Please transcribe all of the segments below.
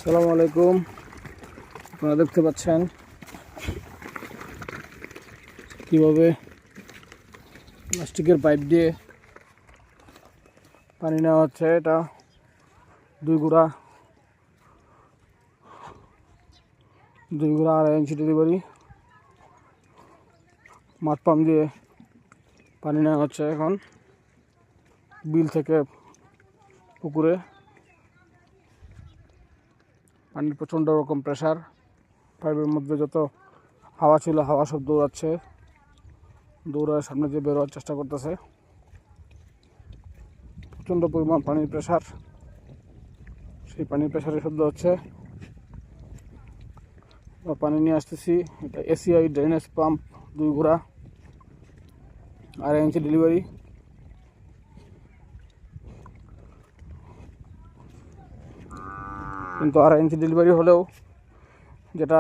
আসসালামু আলাইকুম। আপনারা দেখতে পাচ্ছেন কিভাবে প্লাস্টিকের পাইপ দিয়ে পানি নেওয়া হচ্ছে। এটা দুই গুড়া 2.5 ইঞ্চি ডেলিভারি মাঠ পাম্প দিয়ে পানি নেওয়া হচ্ছে। এখন বিল থেকে পুকুরে পানির প্রচণ্ড রকম প্রেশার। পাইপের মধ্যে যত হাওয়া ছিল হাওয়া সব দৌড়ায় সামনে দিয়ে বেরোয়ার চেষ্টা করতেছে। প্রচণ্ড পরিমাণ পানির প্রেশার, সেই পানির প্রেশারে শব্দ হচ্ছে। পানি নিয়ে আসতেছি। এটা এসিআই ড্রেনেজ পাম্প 2 গুড়া 2.5 ইঞ্চি ডেলিভারি। কিন্তু 2.5 ইঞ্চি ডেলিভারি হলেও যেটা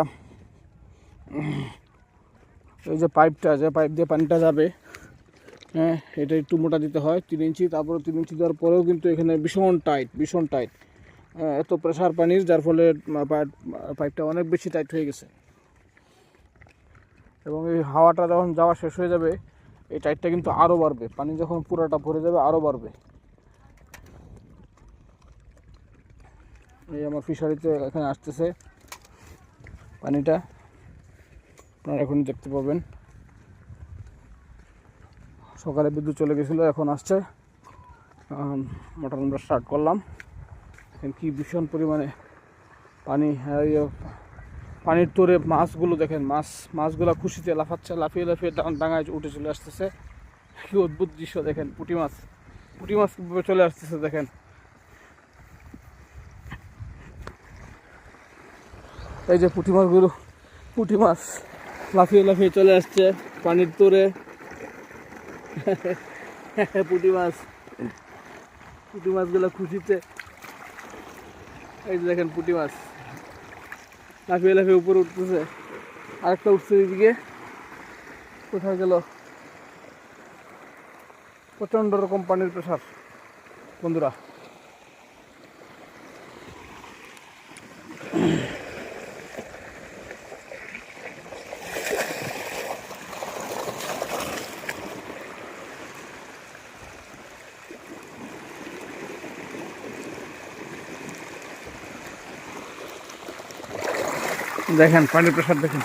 এই যে পাইপ দিয়ে পানিটা যাবে, হ্যাঁ, এটা একটু মোটা দিতে হয় 3 ইঞ্চি। তারপরে 3 ইঞ্চি দেওয়ার পরেও কিন্তু এখানে ভীষণ টাইট এত প্রেশার পানির, যার ফলে পাইপটা অনেক বেশি টাইট হয়ে গেছে। এবং এই হাওয়াটা যখন যাওয়া শেষ হয়ে যাবে, এই টাইটটা কিন্তু আরও বাড়বে। পানি যখন পুরোটা ভরে যাবে আরও বাড়বে। এই আমার ফিশারিতে এখানে আসতেছে পানিটা, আপনারা এখন দেখতে পাবেন। সকালে বিদ্যুৎ চলে গেছিলো, এখন আসছে। মোটর আমরা স্টার্ট করলাম। এখন কি ভীষণ পরিমাণে পানি। পানির তোরে মাছগুলো দেখেন, মাছগুলো খুশিতে লাফিয়ে ডাঙায় উঠে চলে আসতেছে। কি অদ্ভুত দৃশ্য দেখেন। পুঁটি মাছ কীভাবে চলে আসতেছে দেখেন। এই যে পুঁটি মাছ লাফিয়ে চলে আসছে পানির তোরে। পুঁটি মাছগুলো খুশিতে, এই যে দেখেন পুঁটি মাছ লাফিয়ে উপরে উঠতেছে। আরেকটা উঠছে এদিকে, কোথায় গেল? প্রচণ্ড রকম পানির প্রেশার বন্ধুরা। দেখেন পানির প্রেশার দেখেন।